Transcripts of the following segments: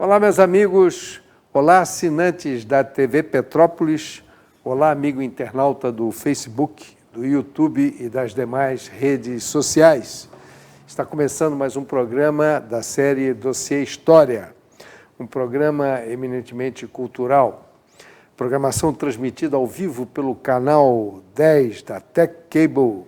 Olá, meus amigos. Olá, assinantes da TV Petrópolis. Olá, amigo internauta do Facebook, do YouTube e das demais redes sociais. Está começando mais um programa da série Dossiê História, um programa eminentemente cultural. Programação transmitida ao vivo pelo canal 10 da Tech Cable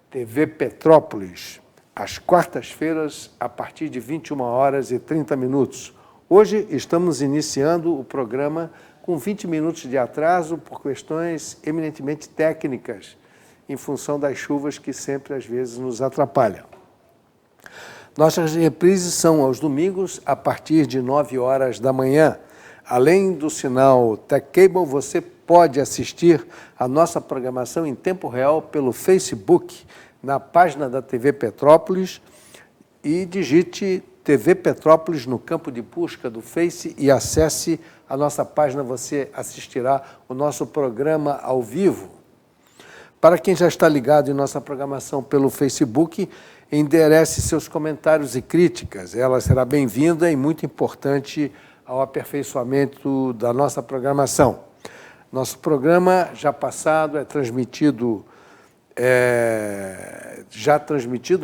TV Petrópolis, às quartas-feiras, a partir de 21h30. Hoje estamos iniciando o programa com 20 minutos de atraso por questões eminentemente técnicas, em função das chuvas que sempre, às vezes, nos atrapalham. Nossas reprises são aos domingos, a partir de 9h da manhã. Além do sinal Tech Cable, você pode assistir a nossa programação em tempo real pelo Facebook, na página da TV Petrópolis, e digite TV Petrópolis no campo de busca do Face e acesse a nossa página, você assistirá o nosso programa ao vivo. Para quem já está ligado em nossa programação pelo Facebook, enderece seus comentários e críticas. Ela será bem-vinda e muito importante ao aperfeiçoamento da nossa programação. Nosso programa já passado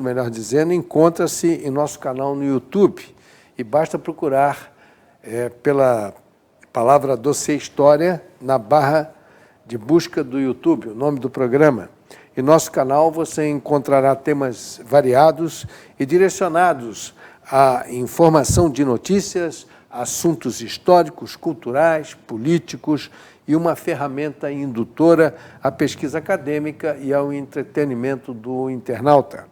melhor dizendo, encontra-se em nosso canal no YouTube e basta procurar pela palavra Dossiê História na barra de busca do YouTube, o nome do programa. Em nosso canal você encontrará temas variados e direcionados à informação de notícias, assuntos históricos, culturais, políticos e uma ferramenta indutora à pesquisa acadêmica e ao entretenimento do internauta.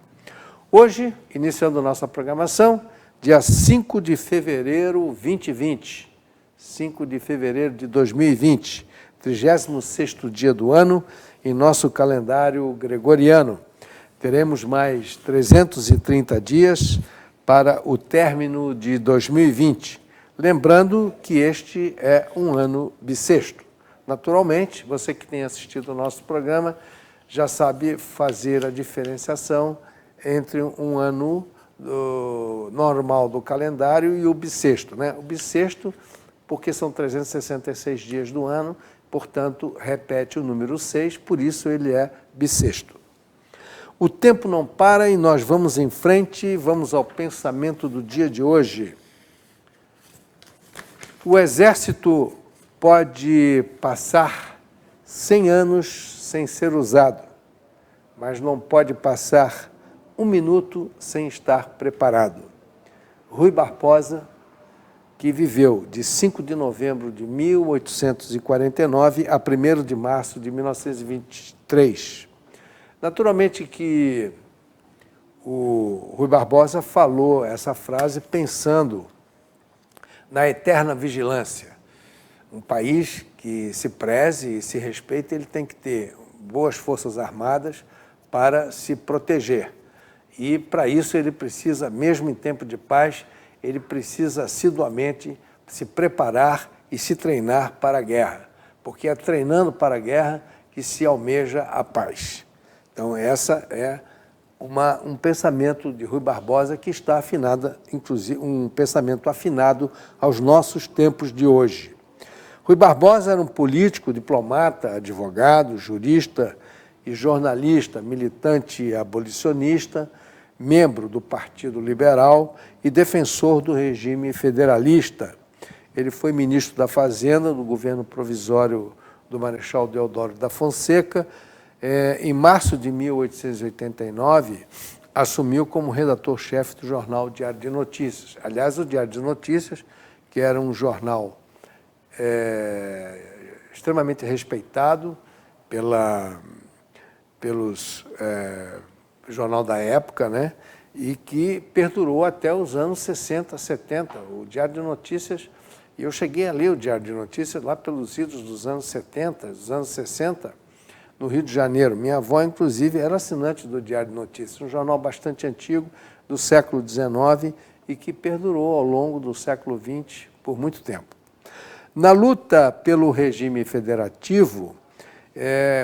Hoje, iniciando nossa programação, dia 5 de fevereiro 2020, 5 de fevereiro de 2020, 36º dia do ano em nosso calendário gregoriano. Teremos mais 330 dias para o término de 2020. Lembrando que este é um ano bissexto. Naturalmente, você que tem assistido ao nosso programa já sabe fazer a diferenciação entre um ano normal do calendário e o bissexto, né? O bissexto, porque são 366 dias do ano, portanto, repete o número 6, por isso ele é bissexto. O tempo não para e nós vamos em frente, vamos ao pensamento do dia de hoje. O Exército pode passar 100 anos sem ser usado, mas não pode passar um minuto sem estar preparado. Rui Barbosa, que viveu de 5 de novembro de 1849 a 1º de março de 1923. Naturalmente que o Rui Barbosa falou essa frase pensando na eterna vigilância. Um país que se preze e se respeite, ele tem que ter boas forças armadas para se proteger. E, para isso, ele precisa, mesmo em tempo de paz, ele precisa assiduamente se preparar e se treinar para a guerra, porque é treinando para a guerra que se almeja a paz. Então, essa é um pensamento de Rui Barbosa que está afinado, inclusive um pensamento afinado aos nossos tempos de hoje. Rui Barbosa era um político, diplomata, advogado, jurista e jornalista, militante abolicionista, membro do Partido Liberal e defensor do regime federalista. Ele foi ministro da Fazenda do governo provisório do Marechal Deodoro da Fonseca. Em março de 1889, assumiu como redator-chefe do jornal Diário de Notícias. Aliás, o Diário de Notícias, que era um jornal extremamente respeitado pelos jornal da época, né? E que perdurou até os anos 60, 70. O Diário de Notícias, e eu cheguei a ler o Diário de Notícias lá pelos idos dos anos 70, dos anos 60, no Rio de Janeiro. Minha avó, inclusive, era assinante do Diário de Notícias, um jornal bastante antigo, do século XIX, e que perdurou ao longo do século XX por muito tempo. Na luta pelo regime federativo,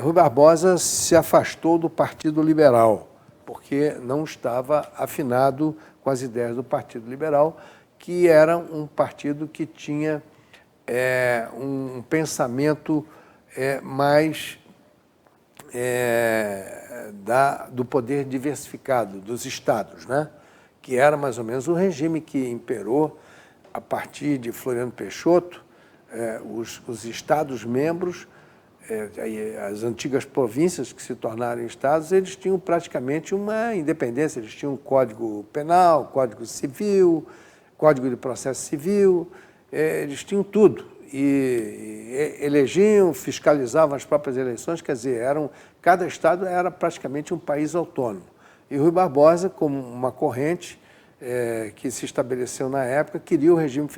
Rui Barbosa se afastou do Partido Liberal, porque não estava afinado com as ideias do Partido Liberal, que era um partido que tinha um pensamento mais do poder diversificado dos estados, né? Que era mais ou menos o regime que imperou a partir de Floriano Peixoto. Os estados-membros, as antigas províncias que se tornaram estados, eles tinham praticamente uma independência, eles tinham um código penal, código civil, código de processo civil, eles tinham tudo. E elegiam, fiscalizavam as próprias eleições, quer dizer, cada estado era praticamente um país autônomo. E Rui Barbosa, como uma corrente que se estabeleceu na época, queria o regime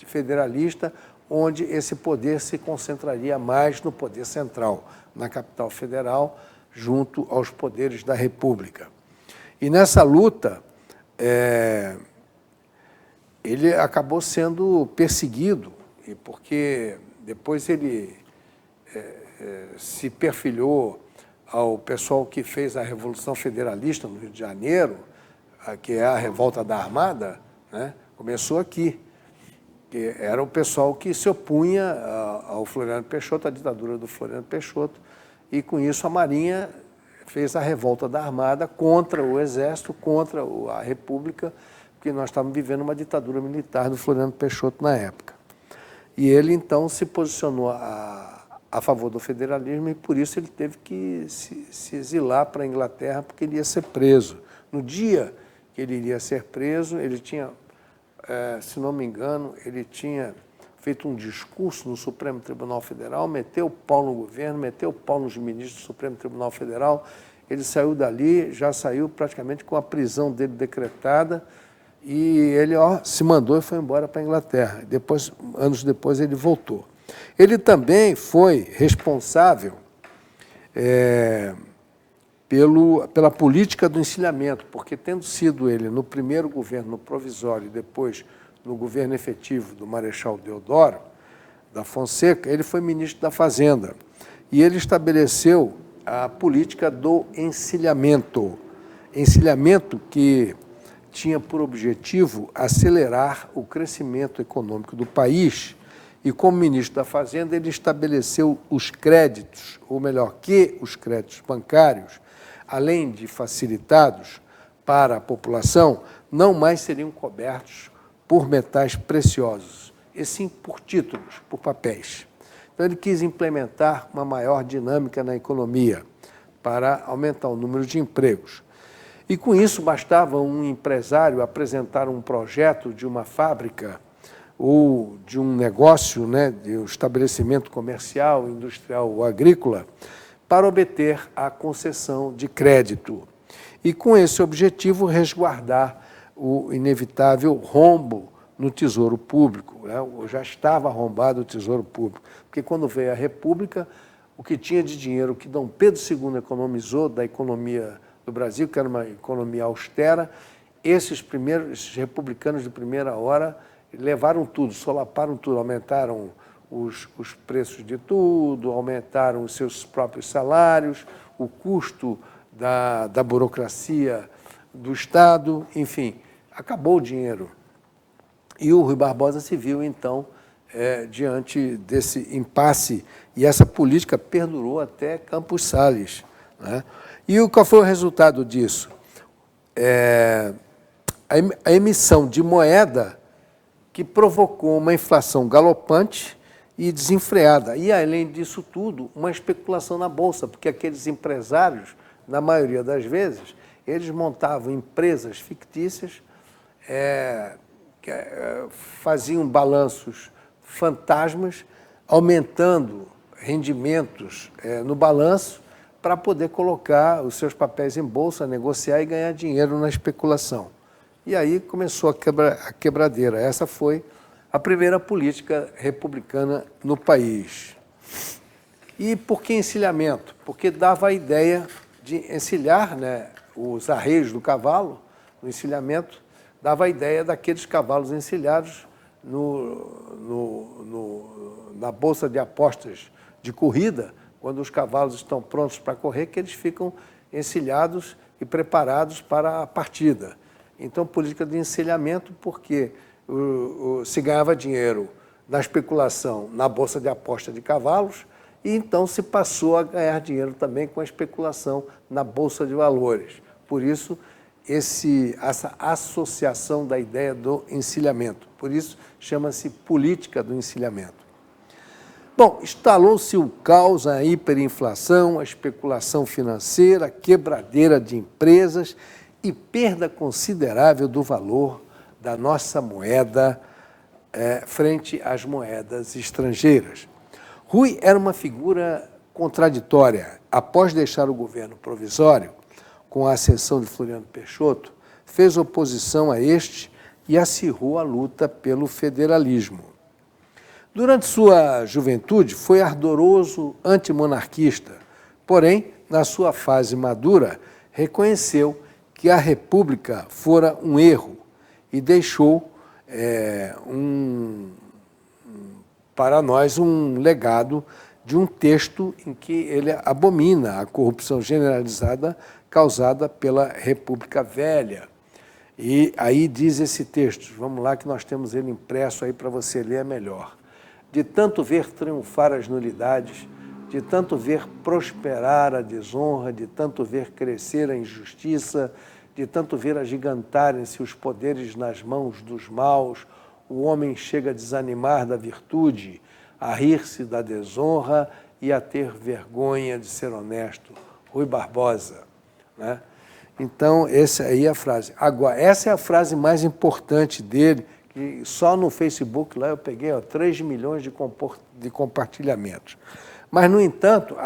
federalista, onde esse poder se concentraria mais no poder central, na capital federal, junto aos poderes da República. E nessa luta, ele acabou sendo perseguido, porque depois ele se perfilhou ao pessoal que fez a Revolução Federalista no Rio de Janeiro, que é a Revolta da Armada, né? Começou aqui. Que era o pessoal que se opunha ao Floriano Peixoto, à ditadura do Floriano Peixoto, e com isso a Marinha fez a revolta da Armada contra o Exército, contra a República, porque nós estávamos vivendo uma ditadura militar do Floriano Peixoto na época. E ele, então, se posicionou a favor do federalismo e, por isso, ele teve que se exilar para a Inglaterra, porque ele ia ser preso. No dia que ele iria ser preso, ele tinha... se não me engano, ele tinha feito um discurso no Supremo Tribunal Federal, meteu o pau no governo, meteu o pau nos ministros do Supremo Tribunal Federal. Ele saiu dali, já saiu praticamente com a prisão dele decretada, e ele se mandou e foi embora para a Inglaterra. Depois, anos depois, ele voltou. Ele também foi responsável pela política do encilhamento, porque, tendo sido ele no primeiro governo provisório e depois no governo efetivo do Marechal Deodoro da Fonseca, ele foi ministro da Fazenda. E ele estabeleceu a política do encilhamento. Encilhamento que tinha por objetivo acelerar o crescimento econômico do país. E, como ministro da Fazenda, ele estabeleceu os créditos, ou melhor, que os créditos bancários, além de facilitados para a população, não mais seriam cobertos por metais preciosos, e sim por títulos, por papéis. Então, ele quis implementar uma maior dinâmica na economia para aumentar o número de empregos. E, com isso, bastava um empresário apresentar um projeto de uma fábrica ou de um negócio, né, de um estabelecimento comercial, industrial ou agrícola, para obter a concessão de crédito. E, com esse objetivo, resguardar o inevitável rombo no Tesouro Público, né? Já estava arrombado o Tesouro Público, porque, quando veio a República, o que tinha de dinheiro que Dom Pedro II economizou da economia do Brasil, que era uma economia austera, esses republicanos de primeira hora levaram tudo, solaparam tudo, aumentaram os preços de tudo, aumentaram os seus próprios salários, o custo da burocracia do Estado, enfim, acabou o dinheiro. E o Rui Barbosa se viu, então, diante desse impasse, e essa política perdurou até Campos Salles, né? E qual foi o resultado disso? A emissão de moeda que provocou uma inflação galopante e desenfreada. E, além disso tudo, uma especulação na Bolsa, porque aqueles empresários, na maioria das vezes, eles montavam empresas fictícias, faziam balanços fantasmas, aumentando rendimentos no balanço, para poder colocar os seus papéis em bolsa, negociar e ganhar dinheiro na especulação. E aí começou a quebradeira. Essa foi a primeira política republicana no país. E por que encilhamento? Porque dava a ideia de encilhar, né, os arreios do cavalo, no encilhamento, dava a ideia daqueles cavalos encilhados na bolsa de apostas de corrida, quando os cavalos estão prontos para correr, que eles ficam encilhados e preparados para a partida. Então, política de encilhamento, porque se ganhava dinheiro na especulação na bolsa de aposta de cavalos, e então se passou a ganhar dinheiro também com a especulação na bolsa de valores. Por isso, essa associação da ideia do encilhamento. Por isso, chama-se política do encilhamento. Bom, instalou-se o caos, a hiperinflação, a especulação financeira, a quebradeira de empresas e perda considerável do valor da nossa moeda frente às moedas estrangeiras. Rui era uma figura contraditória. Após deixar o governo provisório, com a ascensão de Floriano Peixoto, fez oposição a este e acirrou a luta pelo federalismo. Durante sua juventude, foi ardoroso antimonarquista, porém, na sua fase madura, reconheceu que a República fora um erro e deixou para nós um legado de um texto em que ele abomina a corrupção generalizada causada pela República Velha. E aí diz esse texto, vamos lá que nós temos ele impresso aí para você ler melhor. De tanto ver triunfar as nulidades, de tanto ver prosperar a desonra, de tanto ver crescer a injustiça, de tanto ver agigantarem-se os poderes nas mãos dos maus, o homem chega a desanimar da virtude, a rir-se da desonra e a ter vergonha de ser honesto. Rui Barbosa. Né? Então, essa aí é a frase. Agora, essa é a frase mais importante dele, que só no Facebook lá eu peguei 3 milhões de compartilhamentos. Mas, no entanto,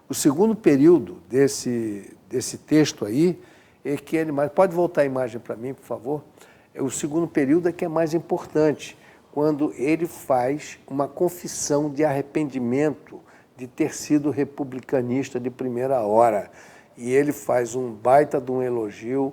o segundo período desse texto aí, é que ele mais. Pode voltar a imagem para mim, por favor? O segundo período é que é mais importante, quando ele faz uma confissão de arrependimento de ter sido republicanista de primeira hora. E ele faz um baita de um elogio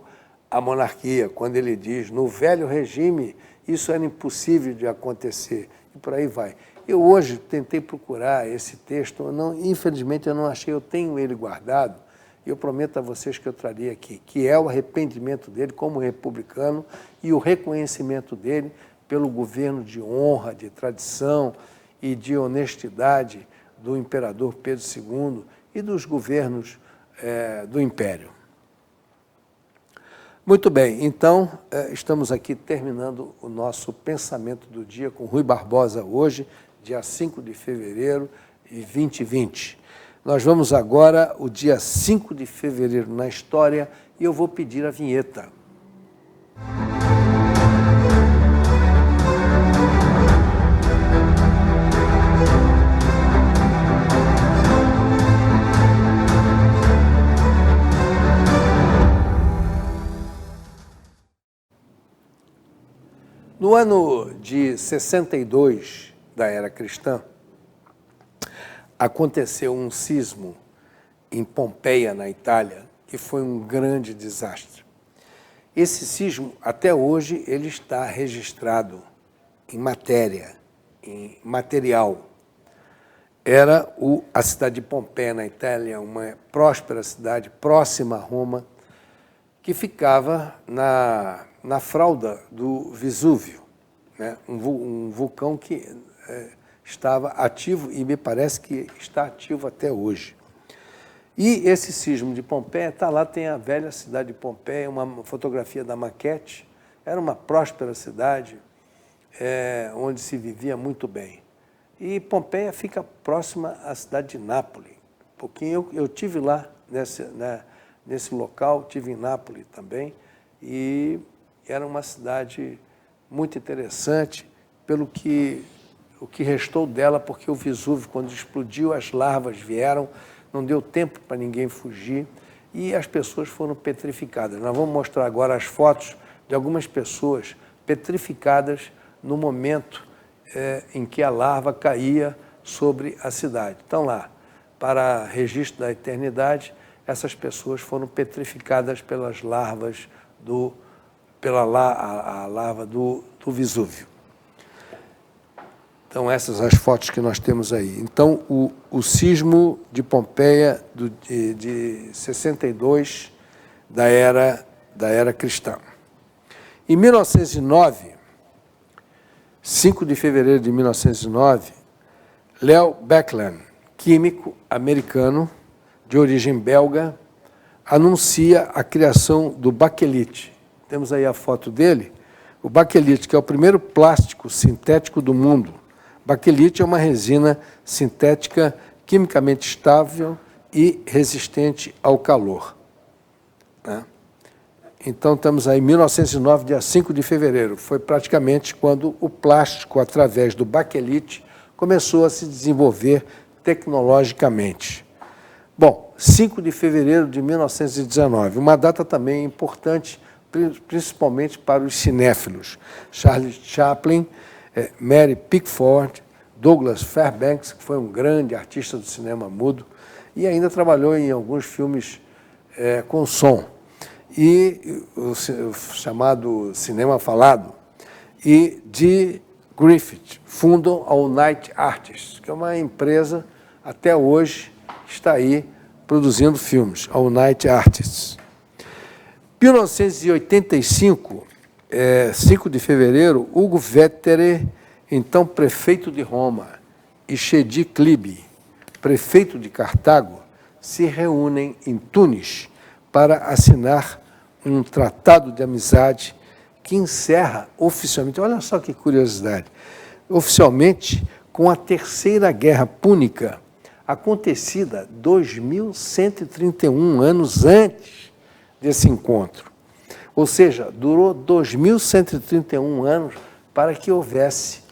à monarquia, quando ele diz, no velho regime, isso era impossível de acontecer, e por aí vai. Eu hoje tentei procurar esse texto, infelizmente eu não achei, eu tenho ele guardado, e eu prometo a vocês que eu traria aqui, que é o arrependimento dele como republicano e o reconhecimento dele pelo governo de honra, de tradição e de honestidade do imperador Pedro II e dos governos do Império. Muito bem, então, estamos aqui terminando o nosso pensamento do dia com Rui Barbosa hoje, dia 5 de fevereiro de 2020. Nós vamos agora, o dia 5 de fevereiro na história, e eu vou pedir a vinheta. No ano de 62 da era cristã, aconteceu um sismo em Pompeia, na Itália, que foi um grande desastre. Esse sismo, até hoje, ele está registrado em matéria, em material. Era a cidade de Pompeia, na Itália, uma próspera cidade próxima a Roma, que ficava na fralda do Vesúvio, né? Um vulcão que estava ativo e me parece que está ativo até hoje. E esse sismo de Pompeia, está lá, tem a velha cidade de Pompeia, uma fotografia da maquete, era uma próspera cidade, onde se vivia muito bem. E Pompeia fica próxima à cidade de Nápoles. Eu tive lá, nesse local, tive em Nápoles também, e era uma cidade muito interessante pelo o que restou dela, porque o Vesúvio, quando explodiu, as larvas vieram, não deu tempo para ninguém fugir e as pessoas foram petrificadas. Nós vamos mostrar agora as fotos de algumas pessoas petrificadas no momento em que a larva caía sobre a cidade. Então lá, para registro da eternidade, essas pessoas foram petrificadas pelas larvas a larva do Vesúvio. Então, essas as fotos que nós temos aí. Então, o sismo de Pompeia de 62 da era cristã. Em 1909, 5 de fevereiro de 1909, Leo Baekeland, químico americano de origem belga, anuncia a criação do baquelite. Temos aí a foto dele. O baquelite, que é o primeiro plástico sintético do mundo. Baquelite é uma resina sintética quimicamente estável e resistente ao calor. Então, estamos aí em 1909, dia 5 de fevereiro. Foi praticamente quando o plástico, através do baquelite, começou a se desenvolver tecnologicamente. Bom, 5 de fevereiro de 1919, uma data também importante, principalmente para os cinéfilos. Charles Chaplin, Mary Pickford, Douglas Fairbanks, que foi um grande artista do cinema mudo, e ainda trabalhou em alguns filmes com som, e o chamado cinema falado, e de Griffith fundam a United Artists, que é uma empresa, até hoje, que está aí produzindo filmes, a United Artists. 1985, 5 de fevereiro, Hugo Vettere, então prefeito de Roma, e Chedi Clibbi, prefeito de Cartago, se reúnem em Tunis para assinar um tratado de amizade que encerra oficialmente, olha só que curiosidade, oficialmente com a Terceira Guerra Púnica, acontecida 2131 anos antes desse encontro. Ou seja, durou 2131 anos para que houvesse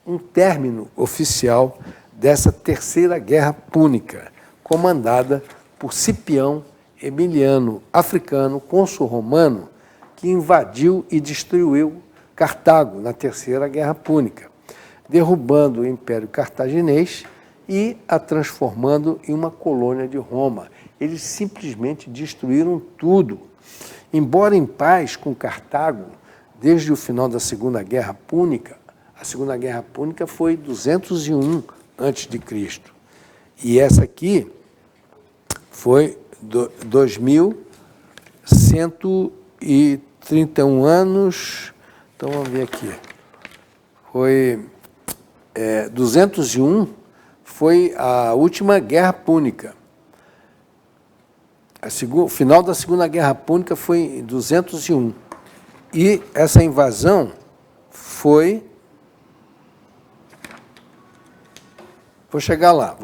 um término oficial dessa Terceira Guerra Púnica, comandada por Cipião Emiliano Africano, cônsul romano, que invadiu e destruiu Cartago na Terceira Guerra Púnica, derrubando o Império Cartaginês e a transformando em uma colônia de Roma. Eles simplesmente destruíram tudo. Embora em paz com Cartago, desde o final da Segunda Guerra Púnica, a Segunda Guerra Púnica foi 201 a.C. E essa aqui foi 2131 anos, então vamos ver aqui, foi 201, foi a última Guerra Púnica. O final da Segunda Guerra Púnica foi em 201. E essa invasão foi... Vou chegar lá.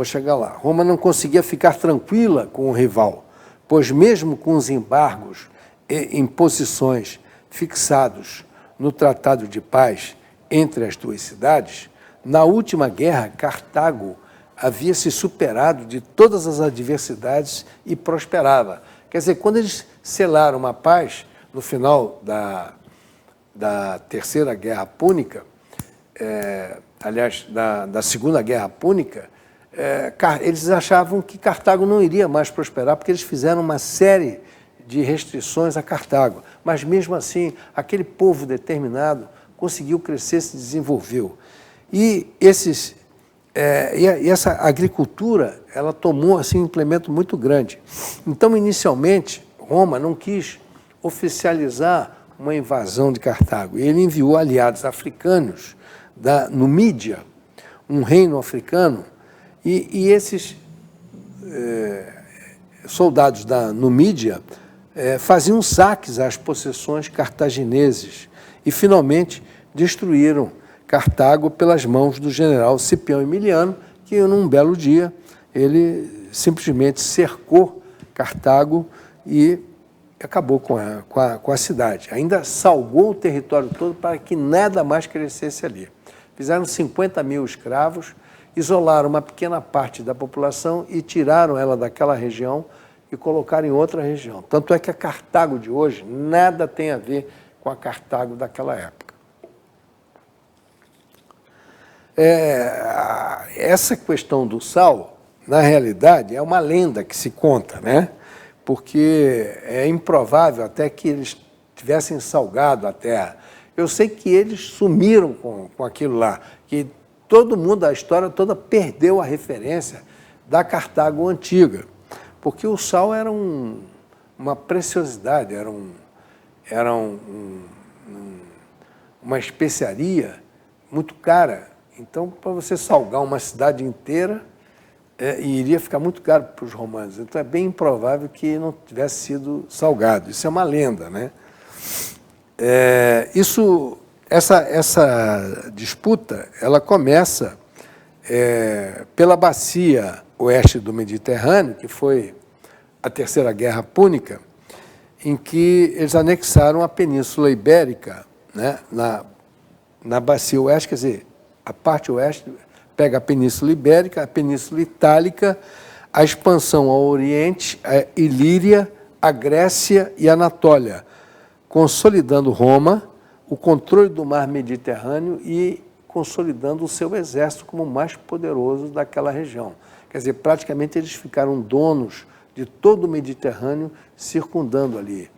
Roma não conseguia ficar tranquila com o rival, pois mesmo com os embargos e imposições fixados no Tratado de Paz entre as duas cidades, na última guerra, Cartago havia se superado de todas as adversidades e prosperava. Quer dizer, quando eles selaram uma paz, no final da Terceira Guerra Púnica, aliás, da Segunda Guerra Púnica, eles achavam que Cartago não iria mais prosperar, porque eles fizeram uma série de restrições a Cartago. Mas, mesmo assim, aquele povo determinado conseguiu crescer, se desenvolveu. E essa agricultura, ela tomou assim, um implemento muito grande. Então, inicialmente, Roma não quis oficializar uma invasão de Cartago. Ele enviou aliados africanos da Numídia, um reino africano, e esses soldados da Numídia faziam saques às possessões cartagineses e, finalmente, destruíram Cartago pelas mãos do general Cipião Emiliano, que, num belo dia, ele simplesmente cercou Cartago e acabou com a cidade. Ainda salgou o território todo para que nada mais crescesse ali. Fizeram 50 mil escravos, isolaram uma pequena parte da população e tiraram ela daquela região e colocaram em outra região. Tanto é que a Cartago de hoje nada tem a ver com a Cartago daquela época. Essa questão do sal, na realidade, é uma lenda que se conta, né? Porque é improvável até que eles tivessem salgado a terra. Eu sei que eles sumiram com aquilo lá, que todo mundo, a história toda, perdeu a referência da Cartago antiga, porque o sal era uma preciosidade, era uma especiaria muito cara. Então, para você salgar uma cidade inteira, iria ficar muito caro para os romanos. Então, é bem improvável que não tivesse sido salgado. Isso é uma lenda, né? Essa disputa, ela começa pela bacia oeste do Mediterrâneo, que foi a Terceira Guerra Púnica, em que eles anexaram a Península Ibérica, né, na bacia oeste, quer dizer, a parte oeste pega a Península Ibérica, a Península Itálica, a expansão ao Oriente, a Ilíria, a Grécia e a Anatólia, consolidando Roma, o controle do mar Mediterrâneo e consolidando o seu exército como o mais poderoso daquela região. Quer dizer, praticamente eles ficaram donos de todo o Mediterrâneo, circundando ali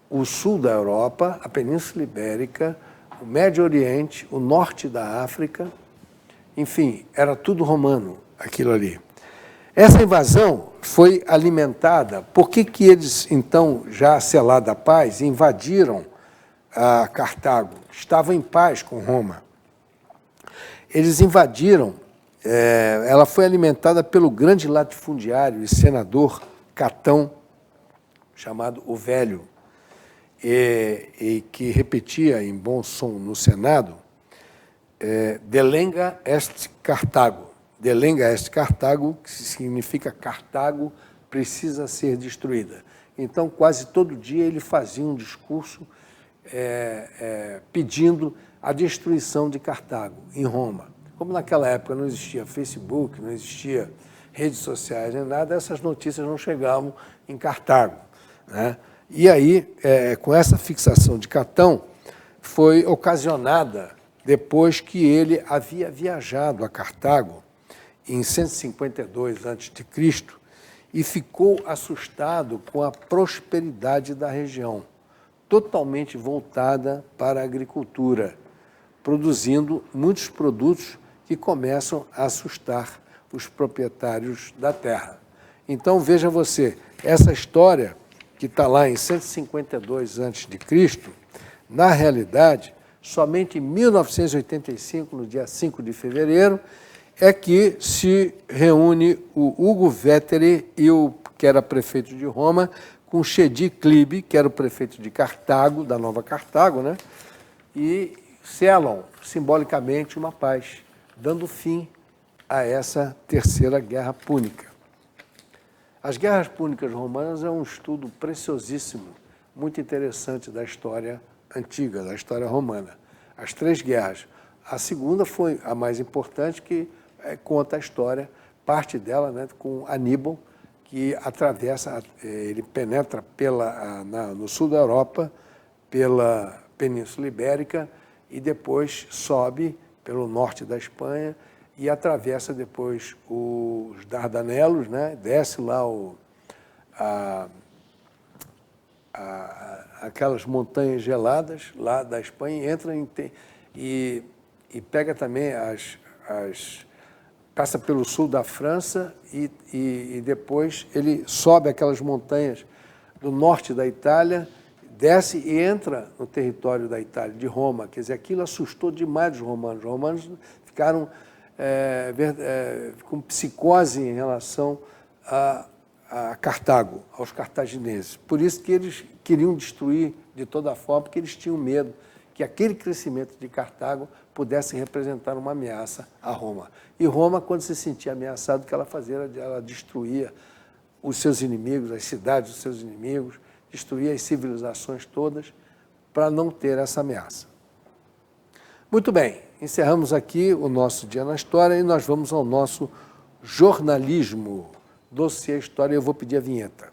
o sul da Europa, a Península Ibérica, o Médio Oriente, o norte da África, enfim, era tudo romano, aquilo ali. Essa invasão foi alimentada. Por que eles, então, já selada a paz, invadiram a Cartago? Estavam em paz com Roma. Eles invadiram, ela foi alimentada pelo grande latifundiário e senador Catão, chamado o Velho, e que repetia em bom som no Senado, Delenga est Cartago. Delenga est Cartago, que significa Cartago precisa ser destruída. Então, quase todo dia ele fazia um discurso pedindo a destruição de Cartago, em Roma. Como naquela época não existia Facebook, não existia redes sociais, nem nada, essas notícias não chegavam em Cartago, né? E aí, com essa fixação de Catão, foi ocasionada depois que ele havia viajado a Cartago em 152 a.C. e ficou assustado com a prosperidade da região, totalmente voltada para a agricultura, produzindo muitos produtos que começam a assustar os proprietários da terra. Então, veja você, essa história que está lá em 152 a.C., na realidade, somente em 1985, no dia 5 de fevereiro, é que se reúne o Hugo Vettere, que era prefeito de Roma, com Chedi Clibe, que era o prefeito de Cartago, da Nova Cartago, né? E selam simbolicamente uma paz, dando fim a essa Terceira Guerra Púnica. As Guerras Púnicas Romanas é um estudo preciosíssimo, muito interessante da história antiga, da história romana. As três guerras. A segunda foi a mais importante, que conta a história, parte dela, né, com Aníbal, que atravessa, ele penetra no sul da Europa, pela Península Ibérica, e depois sobe pelo norte da Espanha e atravessa depois os Dardanelos, né, desce lá aquelas montanhas geladas lá da Espanha, entra e pega também passa pelo sul da França e depois ele sobe aquelas montanhas do norte da Itália, desce e entra no território da Itália, de Roma. Quer dizer, aquilo assustou demais os romanos. Os romanos ficaram com psicose em relação a Cartago, aos cartagineses. Por isso que eles queriam destruir de toda forma, porque eles tinham medo que aquele crescimento de Cartago pudesse representar uma ameaça a Roma. E Roma, quando se sentia ameaçada, o que ela fazia era ela destruía os seus inimigos, as cidades dos seus inimigos, destruía as civilizações todas para não ter essa ameaça. Muito bem, encerramos aqui o nosso Dia na História e nós vamos ao nosso jornalismo, dossiê História. Eu vou pedir a vinheta.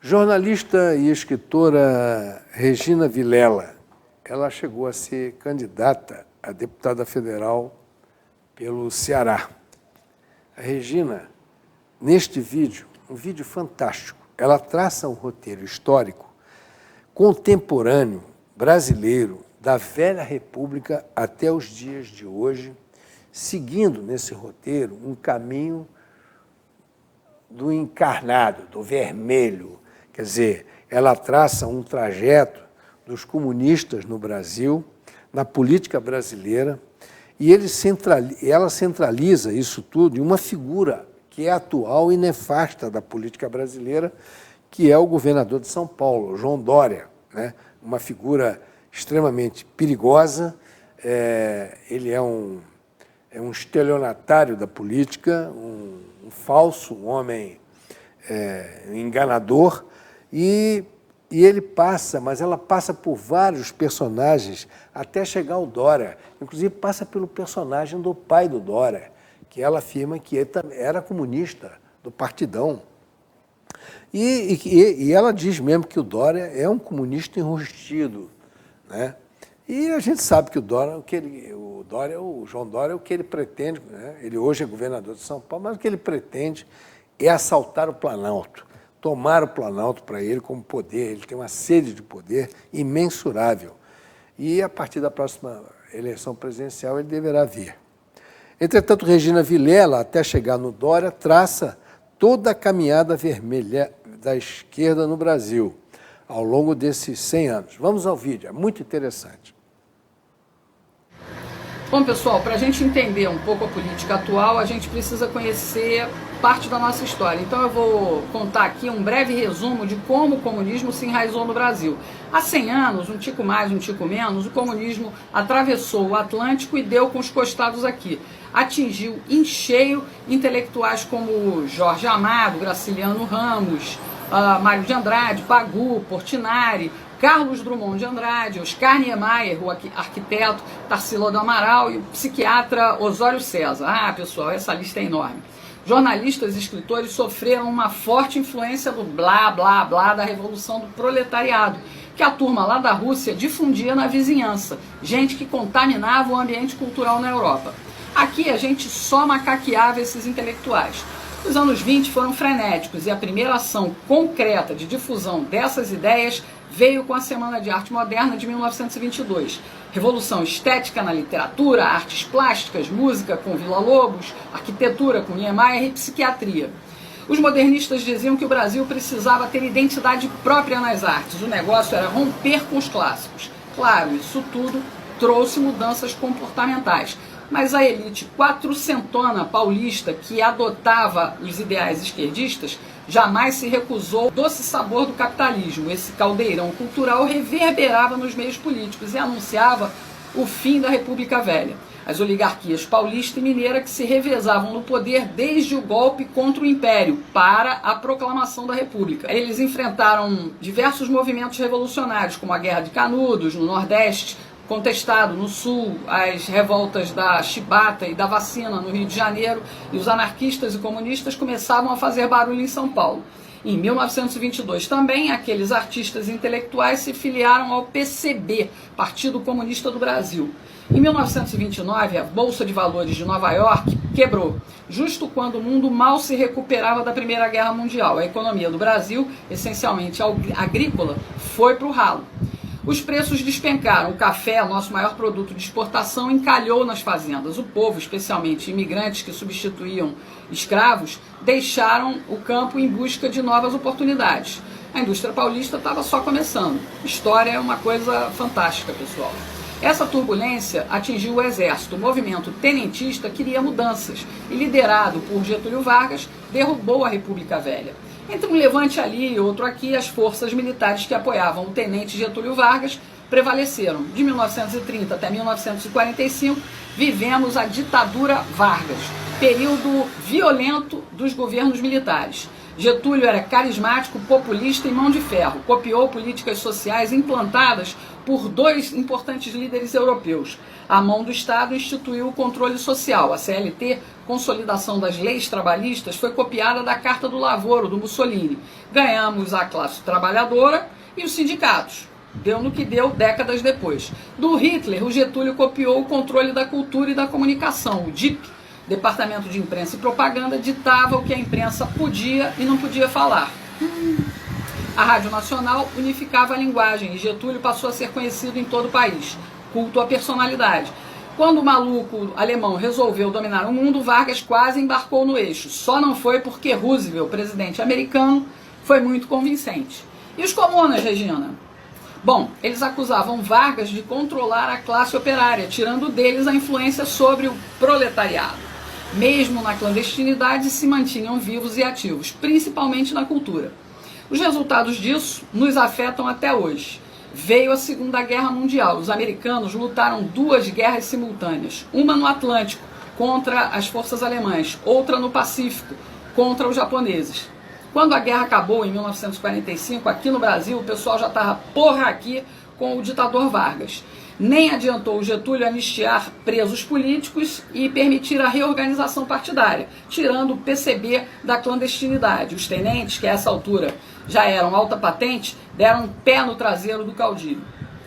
Jornalista e escritora Regina Vilela, ela chegou a ser candidata a deputada federal pelo Ceará. A Regina, neste vídeo, um vídeo fantástico, ela traça um roteiro histórico contemporâneo brasileiro da velha República até os dias de hoje, seguindo nesse roteiro um caminho do encarnado, do vermelho. Quer dizer, ela traça um trajeto dos comunistas no Brasil, na política brasileira, e ela centraliza isso tudo em uma figura que é atual e nefasta da política brasileira, que é o governador de São Paulo, João Dória, né? Uma figura extremamente perigosa. Ele é um estelionatário da política, um falso, um homem enganador, e ele passa, mas ela passa por vários personagens até chegar ao Dória. Inclusive passa pelo personagem do pai do Dória, que ela afirma que ele era comunista, do Partidão. E ela diz mesmo que o Dória é um comunista enrustido, né? E a gente sabe que o João Dória, o que ele pretende, né? Ele hoje é governador de São Paulo, mas o que ele pretende é assaltar o Planalto, tomar o Planalto para ele como poder. Ele tem uma sede de poder imensurável. E a partir da próxima eleição presidencial ele deverá vir. Entretanto, Regina Vilela, até chegar no Dória, traça toda a caminhada vermelha da esquerda no Brasil, ao longo desses 100 anos. Vamos ao vídeo, é muito interessante. Bom, pessoal, para a gente entender um pouco a política atual, a gente precisa conhecer parte da nossa história. Então eu vou contar aqui um breve resumo de como o comunismo se enraizou no Brasil. Há 100 anos, um tico mais, um tico menos, o comunismo atravessou o Atlântico e deu com os costados aqui. Atingiu em cheio intelectuais como Jorge Amado, Graciliano Ramos, Mário de Andrade, Pagu, Portinari, Carlos Drummond de Andrade, Oscar Niemeyer, o arquiteto, Tarsila do Amaral e o psiquiatra Osório César. Pessoal, essa lista é enorme. Jornalistas e escritores sofreram uma forte influência do blá, blá, blá da Revolução do Proletariado, que a turma lá da Rússia difundia na vizinhança, gente que contaminava o ambiente cultural na Europa. Aqui a gente só macaqueava esses intelectuais. Os anos 20 foram frenéticos e a primeira ação concreta de difusão dessas ideias veio com a Semana de Arte Moderna de 1922. Revolução estética na literatura, artes plásticas, música com Villa-Lobos, arquitetura com Niemeyer e psiquiatria. Os modernistas diziam que o Brasil precisava ter identidade própria nas artes. O negócio era romper com os clássicos. Claro, isso tudo trouxe mudanças comportamentais. Mas a elite quatrocentona paulista que adotava os ideais esquerdistas jamais se recusou ao doce sabor do capitalismo. Esse caldeirão cultural reverberava nos meios políticos e anunciava o fim da República Velha. As oligarquias paulista e mineira que se revezavam no poder desde o golpe contra o Império para a proclamação da República. Eles enfrentaram diversos movimentos revolucionários, como a Guerra de Canudos, no Nordeste, contestado no Sul, as revoltas da chibata e da vacina no Rio de Janeiro, e os anarquistas e comunistas começavam a fazer barulho em São Paulo. Em 1922 também, aqueles artistas intelectuais se filiaram ao PCB, Partido Comunista do Brasil. Em 1929, a Bolsa de Valores de Nova York quebrou, justo quando o mundo mal se recuperava da Primeira Guerra Mundial. A economia do Brasil, essencialmente agrícola, foi para o ralo. Os preços despencaram. O café, nosso maior produto de exportação, encalhou nas fazendas. O povo, especialmente imigrantes que substituíam escravos, deixaram o campo em busca de novas oportunidades. A indústria paulista estava só começando. História é uma coisa fantástica, pessoal. Essa turbulência atingiu o exército. O movimento tenentista queria mudanças e, liderado por Getúlio Vargas, derrubou a República Velha. Entre um levante ali e outro aqui, as forças militares que apoiavam o tenente Getúlio Vargas prevaleceram. De 1930 até 1945, vivemos a ditadura Vargas, período violento dos governos militares. Getúlio era carismático, populista e mão de ferro. Copiou políticas sociais implantadas por dois importantes líderes europeus. A mão do Estado instituiu o controle social. A CLT, consolidação das leis trabalhistas, foi copiada da Carta do Lavoro, do Mussolini. Ganhamos a classe trabalhadora e os sindicatos. Deu no que deu décadas depois. Do Hitler, o Getúlio copiou o controle da cultura e da comunicação, o DIP, Departamento de Imprensa e Propaganda, ditava o que a imprensa podia e não podia falar. A Rádio Nacional unificava a linguagem e Getúlio passou a ser conhecido em todo o país. Culto à personalidade. Quando o maluco alemão resolveu dominar o mundo, Vargas quase embarcou no eixo. Só não foi porque Roosevelt, presidente americano, foi muito convincente. E os comunas, Regina? Bom, eles acusavam Vargas de controlar a classe operária, tirando deles a influência sobre o proletariado. Mesmo na clandestinidade, se mantinham vivos e ativos, principalmente na cultura. Os resultados disso nos afetam até hoje. Veio a Segunda Guerra Mundial. Os americanos lutaram 2 guerras simultâneas. Uma no Atlântico, contra as forças alemãs. Outra no Pacífico, contra os japoneses. Quando a guerra acabou, em 1945, aqui no Brasil, o pessoal já estava aqui com o ditador Vargas. Nem adiantou o Getúlio anistiar presos políticos e permitir a reorganização partidária, tirando o PCB da clandestinidade. Os tenentes, que a essa altura já eram alta patente, deram um pé no traseiro do caudilho.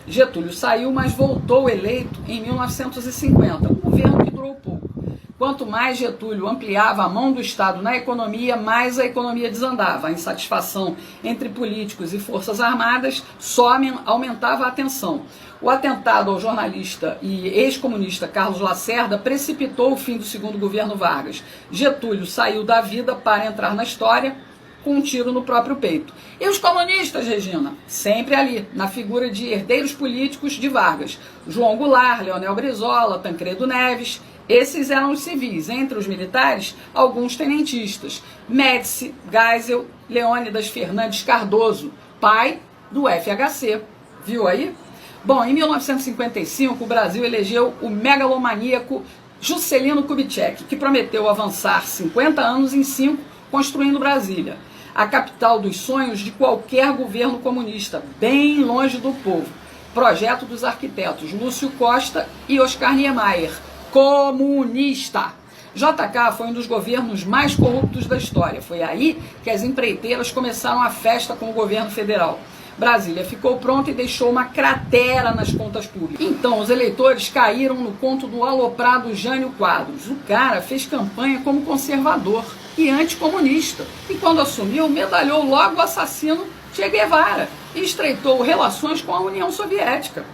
Getúlio saiu, mas voltou eleito em 1950, um governo que durou pouco. Quanto mais Getúlio ampliava a mão do Estado na economia, mais a economia desandava. A insatisfação entre políticos e forças armadas só aumentava a tensão. O atentado ao jornalista e ex-comunista Carlos Lacerda precipitou o fim do segundo governo Vargas. Getúlio saiu da vida para entrar na história com um tiro no próprio peito. E os comunistas, Regina? Sempre ali, na figura de herdeiros políticos de Vargas. João Goulart, Leonel Brizola, Tancredo Neves. Esses eram os civis. Entre os militares, alguns tenentistas. Médici, Geisel, Leônidas Fernandes Cardoso, pai do FHC. Viu aí? Bom, em 1955, o Brasil elegeu o megalomaníaco Juscelino Kubitschek, que prometeu avançar 50 anos em 5, construindo Brasília, a capital dos sonhos de qualquer governo comunista, bem longe do povo. Projeto dos arquitetos Lúcio Costa e Oscar Niemeyer, comunista. JK foi um dos governos mais corruptos da história. Foi aí que as empreiteiras começaram a festa com o governo federal. Brasília ficou pronta e deixou uma cratera nas contas públicas. Então, os eleitores caíram no conto do aloprado Jânio Quadros. O cara fez campanha como conservador e anticomunista. E quando assumiu, medalhou logo o assassino Che Guevara e estreitou relações com a União Soviética.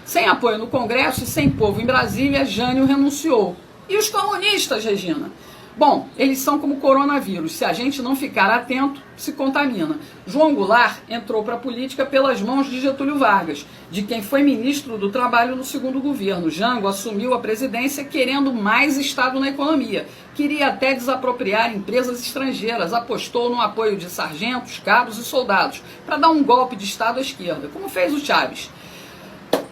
Sem apoio no Congresso e sem povo em Brasília, Jânio renunciou. E os comunistas, Regina? Bom, eles são como coronavírus. Se a gente não ficar atento, se contamina. João Goulart entrou para a política pelas mãos de Getúlio Vargas, de quem foi ministro do Trabalho no segundo governo. Jango assumiu a presidência querendo mais Estado na economia. Queria até desapropriar empresas estrangeiras. Apostou no apoio de sargentos, cabos e soldados para dar um golpe de Estado à esquerda, como fez o Chaves.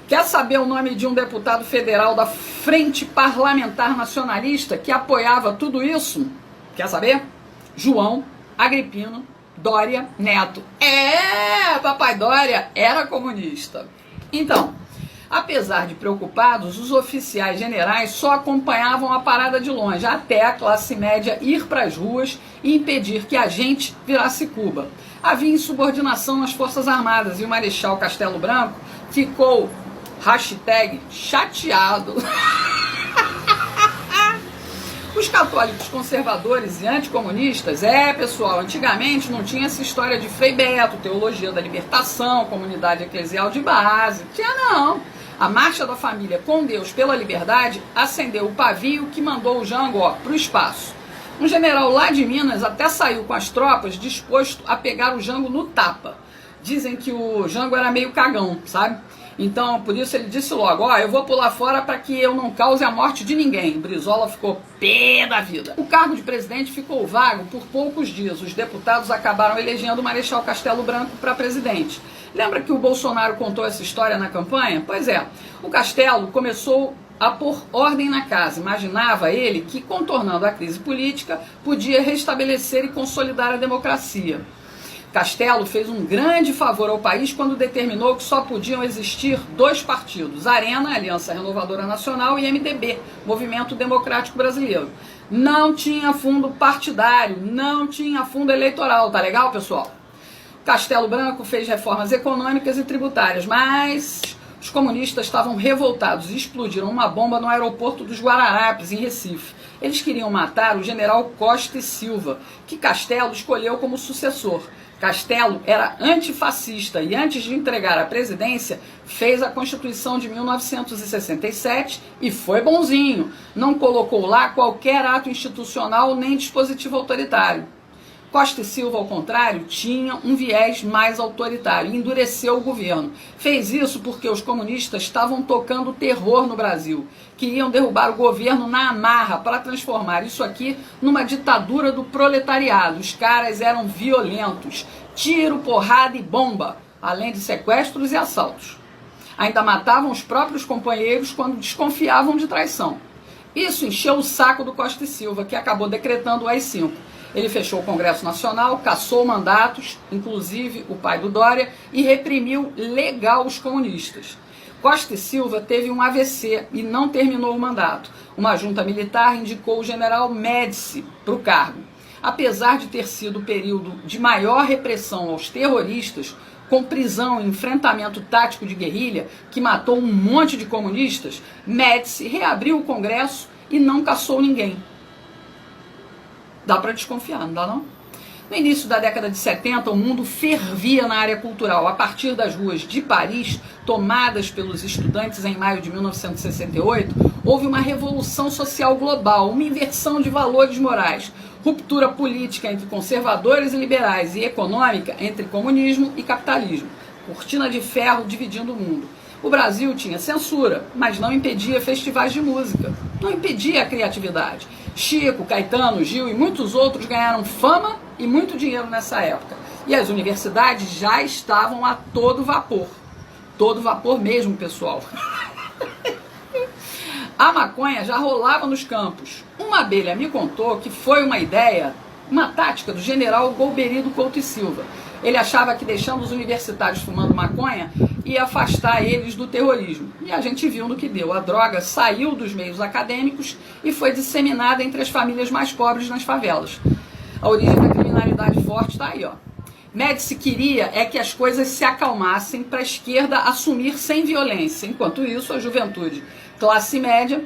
Quer saber o nome de um deputado federal da Frente Parlamentar Nacionalista que apoiava tudo isso? Quer saber? João Agripino Doria Neto. Papai Doria era comunista. Então, apesar de preocupados, os oficiais generais só acompanhavam a parada de longe, até a classe média ir para as ruas e impedir que a gente virasse Cuba. Havia insubordinação nas Forças Armadas e o Marechal Castelo Branco ficou #chateado. Os católicos conservadores e anticomunistas, pessoal, antigamente não tinha essa história de Frei Beto, teologia da libertação, comunidade eclesial de base, tinha não. A Marcha da Família com Deus pela Liberdade acendeu o pavio que mandou o Jango para o espaço. Um general lá de Minas até saiu com as tropas disposto a pegar o Jango no tapa. Dizem que o Jango era meio cagão, sabe? Então, por isso ele disse logo, eu vou pular fora para que eu não cause a morte de ninguém. Brizola ficou pé da vida. O cargo de presidente ficou vago por poucos dias. Os deputados acabaram elegendo o Marechal Castelo Branco para presidente. Lembra que o Bolsonaro contou essa história na campanha? Pois é, o Castelo começou a pôr ordem na casa. Imaginava ele que, contornando a crise política, podia restabelecer e consolidar a democracia. Castelo fez um grande favor ao país quando determinou que só podiam existir 2 partidos, Arena, Aliança Renovadora Nacional, e MDB, Movimento Democrático Brasileiro. Não tinha fundo partidário, não tinha fundo eleitoral, tá legal, pessoal? Castelo Branco fez reformas econômicas e tributárias, mas os comunistas estavam revoltados e explodiram uma bomba no aeroporto dos Guararapes, em Recife. Eles queriam matar o general Costa e Silva, que Castelo escolheu como sucessor. Castelo era antifascista e, antes de entregar a presidência, fez a Constituição de 1967 e foi bonzinho. Não colocou lá qualquer ato institucional nem dispositivo autoritário. Costa e Silva, ao contrário, tinha um viés mais autoritário e endureceu o governo. Fez isso porque os comunistas estavam tocando terror no Brasil. Queriam derrubar o governo na amarra para transformar isso aqui numa ditadura do proletariado. Os caras eram violentos. Tiro, porrada e bomba, além de sequestros e assaltos. Ainda matavam os próprios companheiros quando desconfiavam de traição. Isso encheu o saco do Costa e Silva, que acabou decretando o AI-5. Ele fechou o Congresso Nacional, cassou mandatos, inclusive o pai do Dória, e reprimiu legal os comunistas. Costa e Silva teve um AVC e não terminou o mandato. Uma junta militar indicou o general Médici para o cargo. Apesar de ter sido o período de maior repressão aos terroristas, com prisão e enfrentamento tático de guerrilha, que matou um monte de comunistas, Médici reabriu o Congresso e não cassou ninguém. Dá para desconfiar, não dá não? No início da década de 70, o mundo fervia na área cultural. A partir das ruas de Paris, tomadas pelos estudantes em maio de 1968, houve uma revolução social global, uma inversão de valores morais, ruptura política entre conservadores e liberais e econômica entre comunismo e capitalismo, cortina de ferro dividindo o mundo. O Brasil tinha censura, mas não impedia festivais de música, não impedia a criatividade. Chico, Caetano, Gil e muitos outros ganharam fama e muito dinheiro nessa época. E as universidades já estavam a todo vapor. Todo vapor mesmo, pessoal. A maconha já rolava nos campos. Uma abelha me contou que foi uma ideia, uma tática do general Golbery Couto e Silva. Ele achava que deixando os universitários fumando maconha ia afastar eles do terrorismo. E a gente viu no que deu. A droga saiu dos meios acadêmicos e foi disseminada entre as famílias mais pobres nas favelas. A origem da criminalidade forte está aí, ó. Médici queria que as coisas se acalmassem para a esquerda assumir sem violência. Enquanto isso, a juventude classe média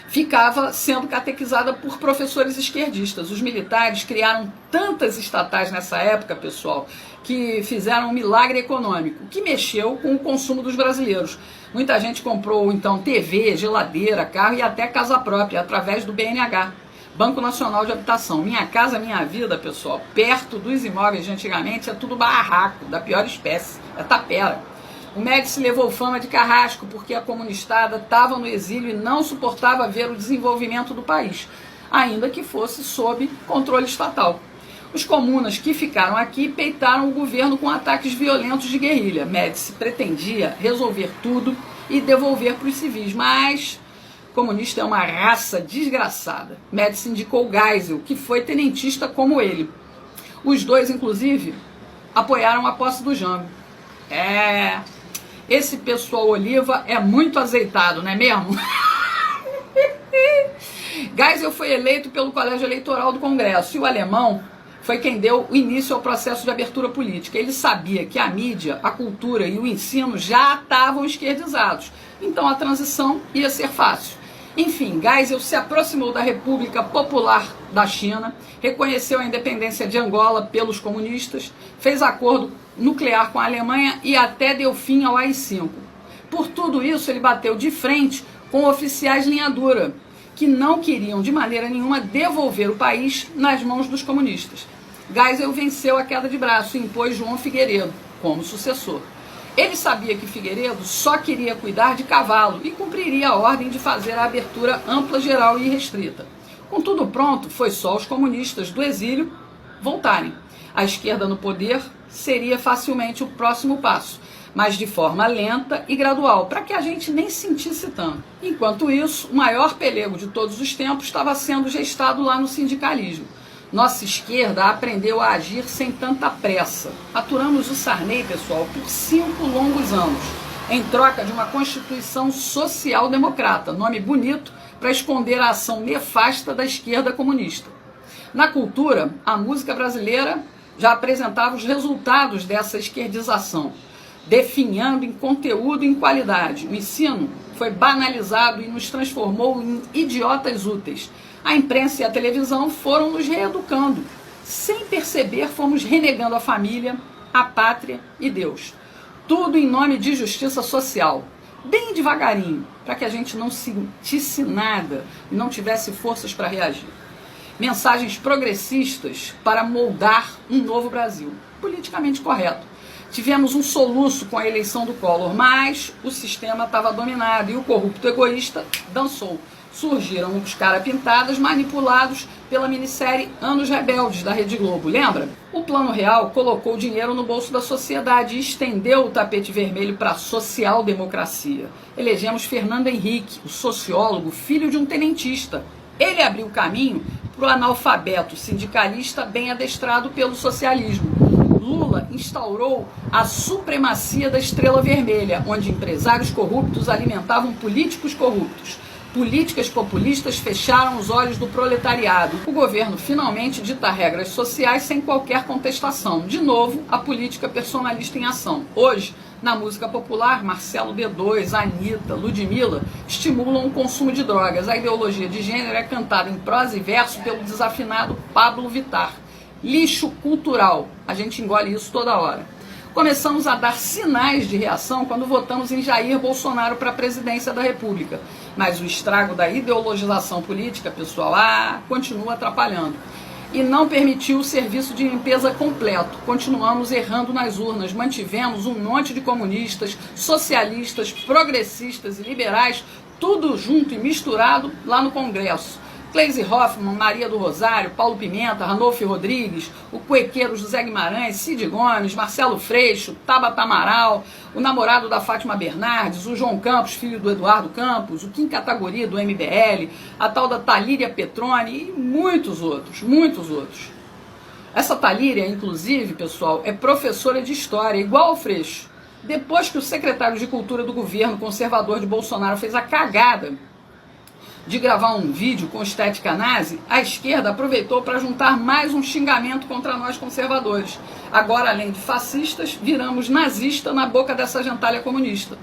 ficava sendo catequizada por professores esquerdistas. Os militares criaram tantas estatais nessa época, pessoal, que fizeram um milagre econômico, que mexeu com o consumo dos brasileiros. Muita gente comprou, então, TV, geladeira, carro e até casa própria, através do BNH, Banco Nacional de Habitação. Minha Casa Minha Vida, pessoal, perto dos imóveis de antigamente, é tudo barraco, da pior espécie, é tapera. O Médici levou fama de carrasco porque a comunistada estava no exílio e não suportava ver o desenvolvimento do país, ainda que fosse sob controle estatal. Os comunas que ficaram aqui peitaram o governo com ataques violentos de guerrilha. Médici pretendia resolver tudo e devolver para os civis, mas comunista é uma raça desgraçada. Médici indicou Geisel, que foi tenentista como ele. Os dois, inclusive, apoiaram a posse do Jango. Esse pessoal Oliva é muito azeitado, não é mesmo? Geisel foi eleito pelo Colégio Eleitoral do Congresso e o alemão foi quem deu o início ao processo de abertura política. Ele sabia que a mídia, a cultura e o ensino já estavam esquerdizados, então a transição ia ser fácil. Enfim, Geisel se aproximou da República Popular da China, reconheceu a independência de Angola pelos comunistas, fez acordo nuclear com a Alemanha e até deu fim ao AI-5. Por tudo isso, ele bateu de frente com oficiais linha dura, que não queriam de maneira nenhuma devolver o país nas mãos dos comunistas. Geisel venceu a queda de braço e impôs João Figueiredo como sucessor. Ele sabia que Figueiredo só queria cuidar de cavalo e cumpriria a ordem de fazer a abertura ampla, geral e restrita. Com tudo pronto, foi só os comunistas do exílio voltarem. A esquerda no poder seria facilmente o próximo passo, mas de forma lenta e gradual, para que a gente nem sentisse tanto. Enquanto isso, o maior pelego de todos os tempos estava sendo gestado lá no sindicalismo. Nossa esquerda aprendeu a agir sem tanta pressa. Aturamos o Sarney, pessoal, por 5 longos anos, em troca de uma Constituição social-democrata, nome bonito para esconder a ação nefasta da esquerda comunista. Na cultura, a música brasileira já apresentava os resultados dessa esquerdização, definhando em conteúdo e em qualidade. O ensino foi banalizado e nos transformou em idiotas úteis. A imprensa e a televisão foram nos reeducando. Sem perceber, fomos renegando a família, a pátria e Deus. Tudo em nome de justiça social. Bem devagarinho, para que a gente não sentisse nada e não tivesse forças para reagir. Mensagens progressistas para moldar um novo Brasil, politicamente correto. Tivemos um soluço com a eleição do Collor, mas o sistema estava dominado e o corrupto egoísta dançou. Surgiram os caras pintados manipulados pela minissérie Anos Rebeldes da Rede Globo, lembra? O Plano Real colocou dinheiro no bolso da sociedade e estendeu o tapete vermelho para a social-democracia. Elegemos Fernando Henrique, o sociólogo, filho de um tenentista. Ele abriu o caminho para o analfabeto sindicalista bem adestrado pelo socialismo. Lula instaurou a supremacia da estrela vermelha, onde empresários corruptos alimentavam políticos corruptos. Políticas populistas fecharam os olhos do proletariado. O governo finalmente dita regras sociais sem qualquer contestação. De novo, a política personalista em ação. Hoje, na música popular, Marcelo D2, Anitta, Ludmilla estimulam o consumo de drogas. A ideologia de gênero é cantada em prosa e verso pelo desafinado Pablo Vittar. Lixo cultural. A gente engole isso toda hora. Começamos a dar sinais de reação quando votamos em Jair Bolsonaro para a presidência da República. Mas o estrago da ideologização política, pessoal, continua atrapalhando. E não permitiu o serviço de limpeza completo. Continuamos errando nas urnas. Mantivemos um monte de comunistas, socialistas, progressistas e liberais, tudo junto e misturado lá no Congresso. Gleisi Hoffmann, Maria do Rosário, Paulo Pimenta, Ranolfo Rodrigues, o cuequeiro José Guimarães, Cid Gomes, Marcelo Freixo, Tabata Amaral, o namorado da Fátima Bernardes, o João Campos, filho do Eduardo Campos, o Kim Kataguiri do MBL, a tal da Talíria Petroni e muitos outros, muitos outros. Essa Talíria, inclusive, pessoal, é professora de história, igual ao Freixo. Depois que o secretário de Cultura do governo conservador de Bolsonaro fez a cagada de gravar um vídeo com estética nazi, a esquerda aproveitou para juntar mais um xingamento contra nós conservadores. Agora, além de fascistas, viramos nazista na boca dessa gentalha comunista.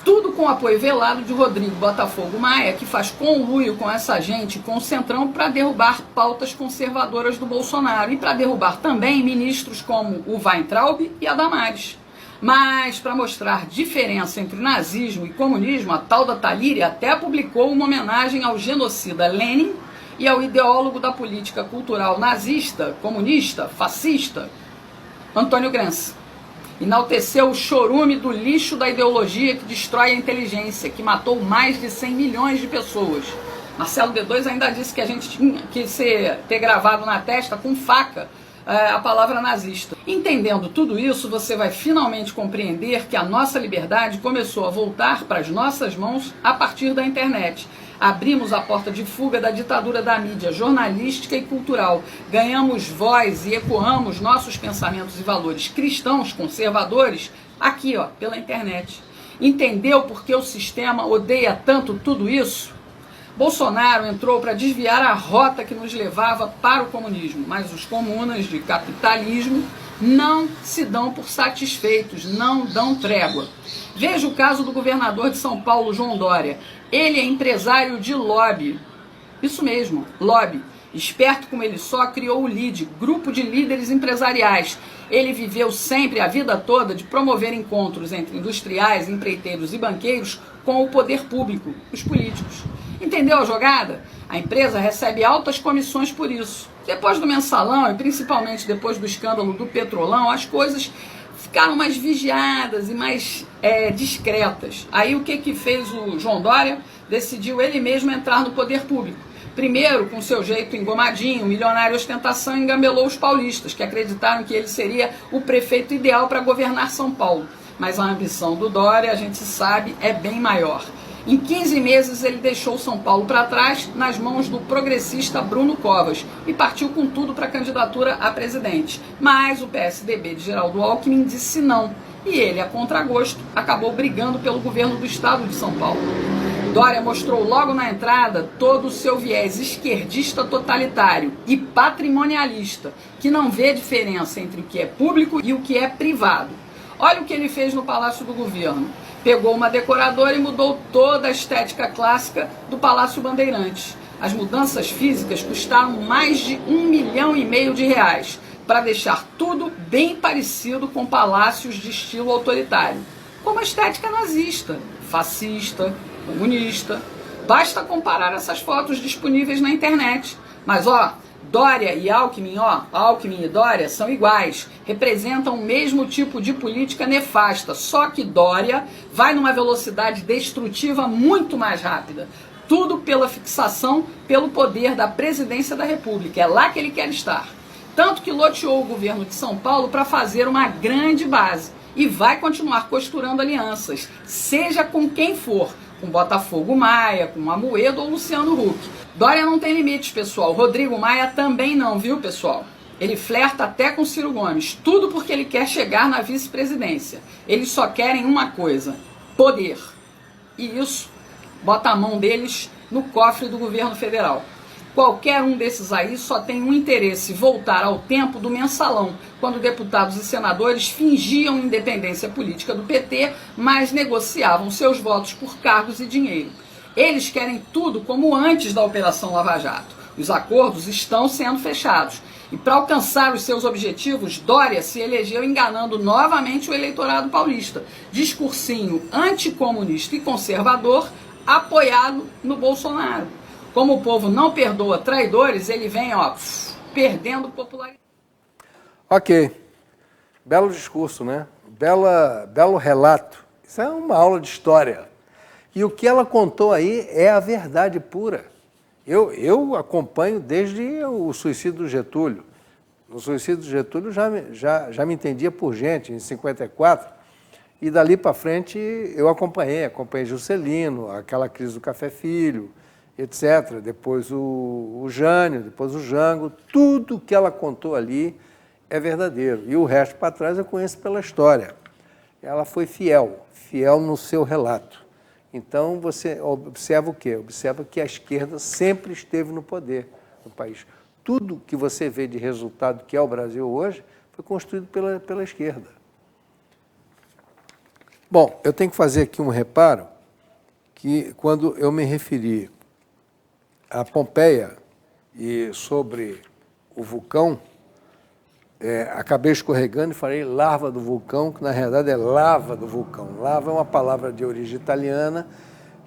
Tudo com o apoio velado de Rodrigo Botafogo Maia, que faz conluio com essa gente, com o Centrão, para derrubar pautas conservadoras do Bolsonaro e para derrubar também ministros como o Weintraub e a Damares. Mas, para mostrar diferença entre nazismo e comunismo, a tal da Talíria até publicou uma homenagem ao genocida Lenin e ao ideólogo da política cultural nazista, comunista, fascista, Antônio Gramsci. Enalteceu o chorume do lixo da ideologia que destrói a inteligência, que matou mais de 100 milhões de pessoas. Marcelo D2 ainda disse que a gente tinha que ter gravado na testa com faca a palavra nazista. Entendendo tudo isso, você vai finalmente compreender que a nossa liberdade começou a voltar para as nossas mãos a partir da internet. Abrimos a porta de fuga da ditadura da mídia jornalística e cultural. Ganhamos voz e ecoamos nossos pensamentos e valores cristãos conservadores aqui, pela internet. Entendeu por que o sistema odeia tanto tudo isso? Bolsonaro entrou para desviar a rota que nos levava para o comunismo, mas os comunas de capitalismo não se dão por satisfeitos, não dão trégua. Veja o caso do governador de São Paulo, João Dória. Ele é empresário de lobby. Isso mesmo, lobby. Esperto como ele só, criou o LIDE, Grupo de Líderes Empresariais. Ele viveu sempre, a vida toda, de promover encontros entre industriais, empreiteiros e banqueiros com o poder público, os políticos. Entendeu a jogada? A empresa recebe altas comissões por isso. Depois do mensalão e principalmente depois do escândalo do Petrolão, as coisas ficaram mais vigiadas e mais discretas. Aí o que fez o João Dória? Decidiu ele mesmo entrar no poder público. Primeiro, com seu jeito engomadinho, milionário ostentação, engambelou os paulistas, que acreditaram que ele seria o prefeito ideal para governar São Paulo. Mas a ambição do Dória, a gente sabe, é bem maior. Em 15 meses ele deixou São Paulo para trás nas mãos do progressista Bruno Covas e partiu com tudo para a candidatura a presidente. Mas o PSDB de Geraldo Alckmin disse não e ele, a contragosto, acabou brigando pelo governo do estado de São Paulo. Dória mostrou logo na entrada todo o seu viés esquerdista totalitário e patrimonialista, que não vê diferença entre o que é público e o que é privado. Olha o que ele fez no Palácio do Governo. Pegou uma decoradora e mudou toda a estética clássica do Palácio Bandeirantes. As mudanças físicas custaram mais de R$1,5 milhão para deixar tudo bem parecido com palácios de estilo autoritário, como a estética nazista, fascista, comunista. Basta comparar essas fotos disponíveis na internet. Mas Dória e Alckmin, Alckmin e Dória são iguais, representam o mesmo tipo de política nefasta, só que Dória vai numa velocidade destrutiva muito mais rápida. Tudo pela fixação pelo poder da presidência da República, é lá que ele quer estar. Tanto que loteou o governo de São Paulo para fazer uma grande base e vai continuar costurando alianças, seja com quem for, com Botafogo Maia, com Amoedo ou Luciano Huck. Dória não tem limites, pessoal. Rodrigo Maia também não, viu, pessoal? Ele flerta até com Ciro Gomes, tudo porque ele quer chegar na vice-presidência. Eles só querem uma coisa: poder. E isso bota a mão deles no cofre do governo federal. Qualquer um desses aí só tem um interesse: voltar ao tempo do mensalão, quando deputados e senadores fingiam independência política do PT, mas negociavam seus votos por cargos e dinheiro. Eles querem tudo como antes da Operação Lava Jato. Os acordos estão sendo fechados. E para alcançar os seus objetivos, Dória se elegeu enganando novamente o eleitorado paulista. Discursinho anticomunista e conservador, apoiado no Bolsonaro. Como o povo não perdoa traidores, ele vem, perdendo popularidade. Ok. Belo discurso, né? Belo relato. Isso é uma aula de história. E o que ela contou aí é a verdade pura. Eu acompanho desde o suicídio do Getúlio. No suicídio do Getúlio já me entendia por gente, em 54, e dali para frente eu acompanhei Juscelino, aquela crise do Café Filho, etc. Depois o Jânio, depois o Jango, tudo que ela contou ali é verdadeiro. E o resto para trás eu conheço pela história. Ela foi fiel no seu relato. Então, você observa o quê? Observa que a esquerda sempre esteve no poder no país. Tudo que você vê de resultado que é o Brasil hoje foi construído pela esquerda. Bom, eu tenho que fazer aqui um reparo que, quando eu me referi a Pompeia e sobre o vulcão, acabei escorregando e falei larva do vulcão, que na realidade é lava do vulcão. Lava é uma palavra de origem italiana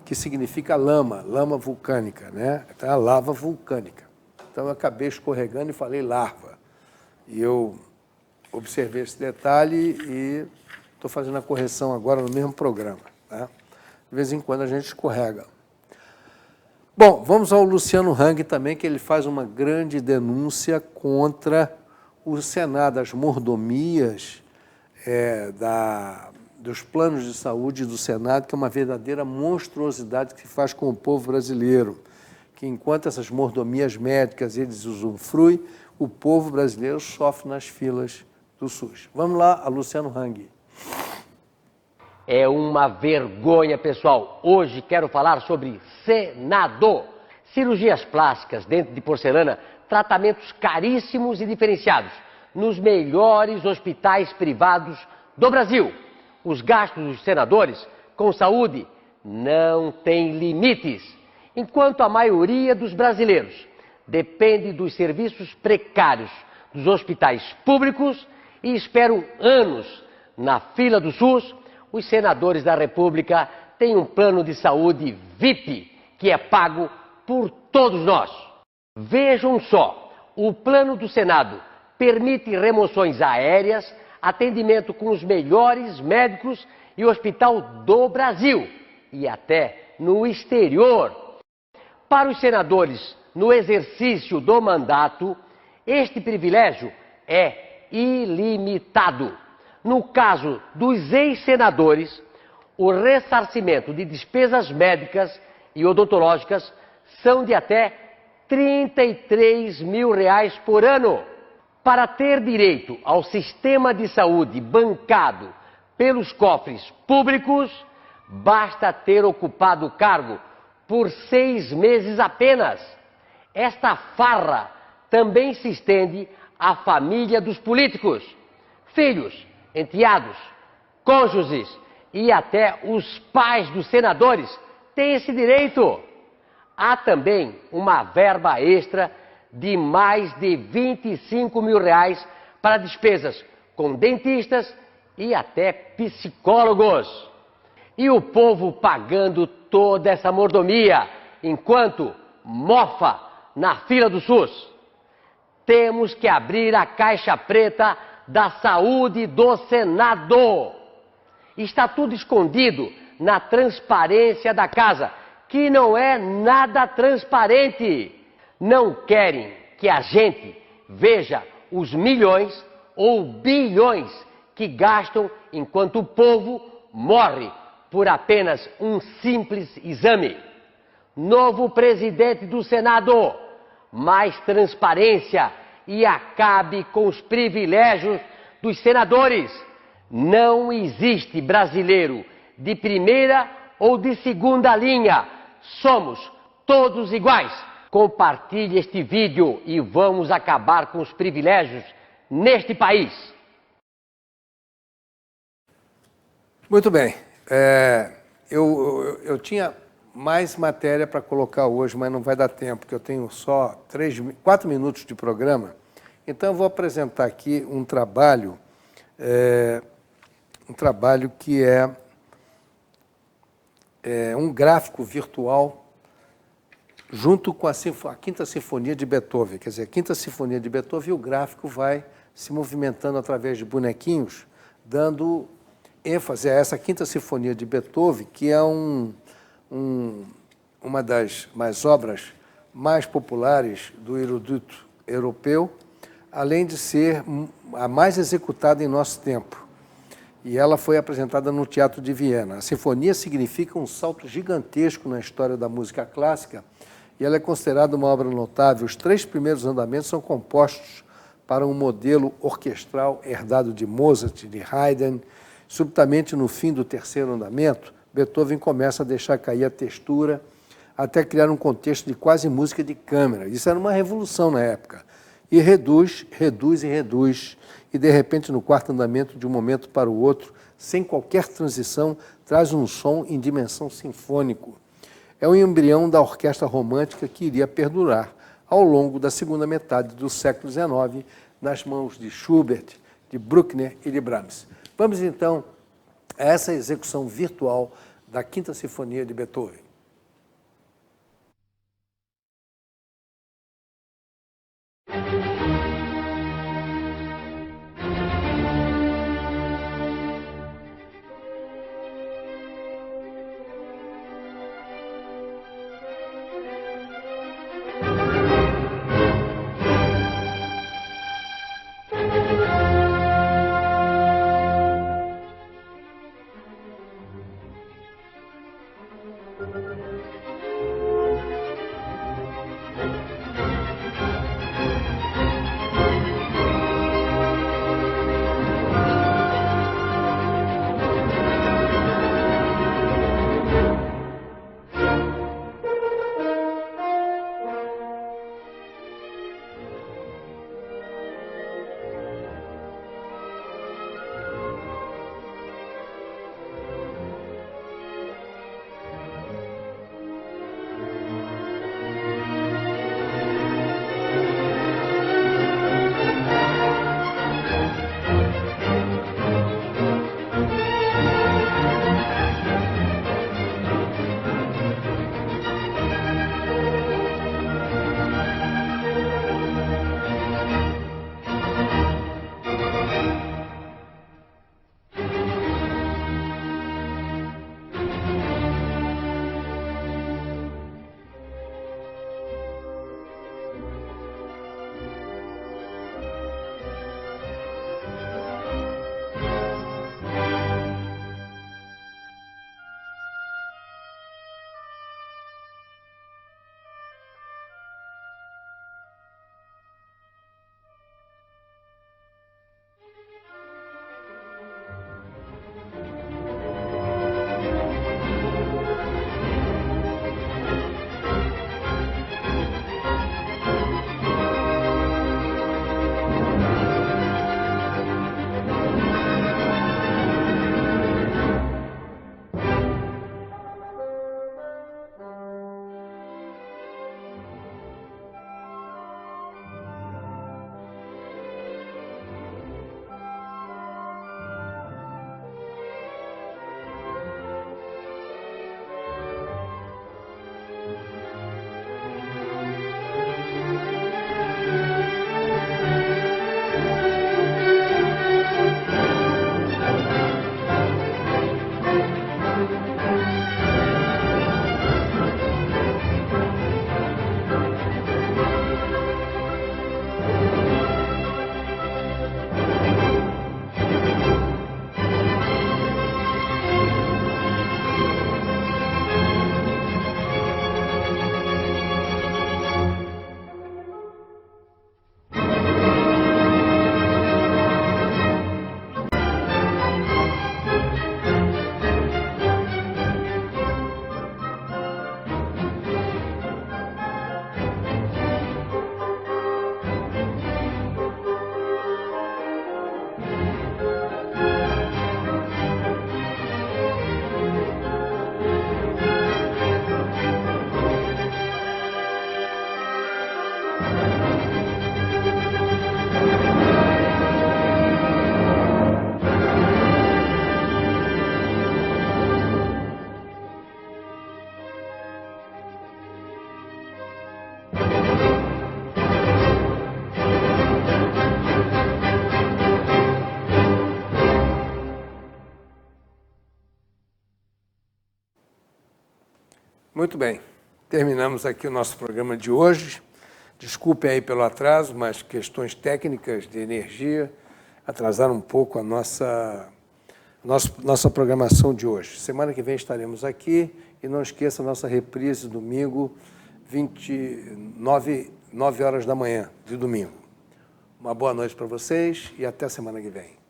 que significa lama vulcânica, né? Então, é a lava vulcânica. Então, eu acabei escorregando e falei larva. E eu observei esse detalhe e estou fazendo a correção agora no mesmo programa. Tá? De vez em quando a gente escorrega. Bom, vamos ao Luciano Hang também, que ele faz uma grande denúncia contra o Senado, as mordomias dos planos de saúde do Senado, que é uma verdadeira monstruosidade que se faz com o povo brasileiro, que enquanto essas mordomias médicas eles usufruem, o povo brasileiro sofre nas filas do SUS. Vamos lá, a Luciano Hang. É uma vergonha, pessoal. Hoje quero falar sobre Senado. Cirurgias plásticas, dente de porcelana, tratamentos caríssimos e diferenciados nos melhores hospitais privados do Brasil. Os gastos dos senadores com saúde não têm limites, enquanto a maioria dos brasileiros depende dos serviços precários dos hospitais públicos e esperam anos na fila do SUS. Os senadores da República têm um plano de saúde VIP que é pago por todos nós. Vejam só, o plano do Senado permite remoções aéreas, atendimento com os melhores médicos e hospital do Brasil e até no exterior. Para os senadores, no exercício do mandato, este privilégio é ilimitado. No caso dos ex-senadores, o ressarcimento de despesas médicas e odontológicas são de até R$33 mil por ano. Para ter direito ao sistema de saúde bancado pelos cofres públicos, basta ter ocupado o cargo por 6 meses apenas. Esta farra também se estende à família dos políticos. Filhos, enteados, cônjuges e até os pais dos senadores têm esse direito. Há também uma verba extra de mais de 25 mil reais para despesas com dentistas e até psicólogos. E o povo pagando toda essa mordomia, enquanto mofa na fila do SUS. Temos que abrir a caixa preta da saúde do Senado. Está tudo escondido na transparência da casa, que não é nada transparente. Não querem que a gente veja os milhões ou bilhões que gastam enquanto o povo morre por apenas um simples exame. Novo presidente do Senado, mais transparência e acabe com os privilégios dos senadores. Não existe brasileiro de primeira ou de segunda linha. Somos todos iguais. Compartilhe este vídeo e vamos acabar com os privilégios neste país. Muito bem. Eu tinha mais matéria para colocar hoje, mas não vai dar tempo, porque eu tenho só 4 minutos de programa. Então, eu vou apresentar aqui um trabalho que é um gráfico virtual junto com a Quinta Sinfonia de Beethoven. Quer dizer, a Quinta Sinfonia de Beethoven, e o gráfico vai se movimentando através de bonequinhos, dando ênfase a essa Quinta Sinfonia de Beethoven, que é uma das obras mais populares do erudito europeu, além de ser a mais executada em nosso tempo. E ela foi apresentada no Teatro de Viena. A sinfonia significa um salto gigantesco na história da música clássica e ela é considerada uma obra notável. Os 3 primeiros andamentos são compostos para um modelo orquestral herdado de Mozart, de Haydn. Subitamente, no fim do 3º andamento, Beethoven começa a deixar cair a textura até criar um contexto de quase música de câmara. Isso era uma revolução na época. E reduz, e de repente, no 4º andamento, de um momento para o outro, sem qualquer transição, traz um som em dimensão sinfônico. É um embrião da orquestra romântica que iria perdurar ao longo da segunda metade do século XIX, nas mãos de Schubert, de Bruckner e de Brahms. Vamos, então, a essa execução virtual da Quinta Sinfonia de Beethoven. Muito bem. Terminamos aqui o nosso programa de hoje. Desculpem aí pelo atraso, mas questões técnicas de energia atrasaram um pouco a nossa programação de hoje. Semana que vem estaremos aqui e não esqueça a nossa reprise domingo, 9 horas da manhã de domingo. Uma boa noite para vocês e até semana que vem.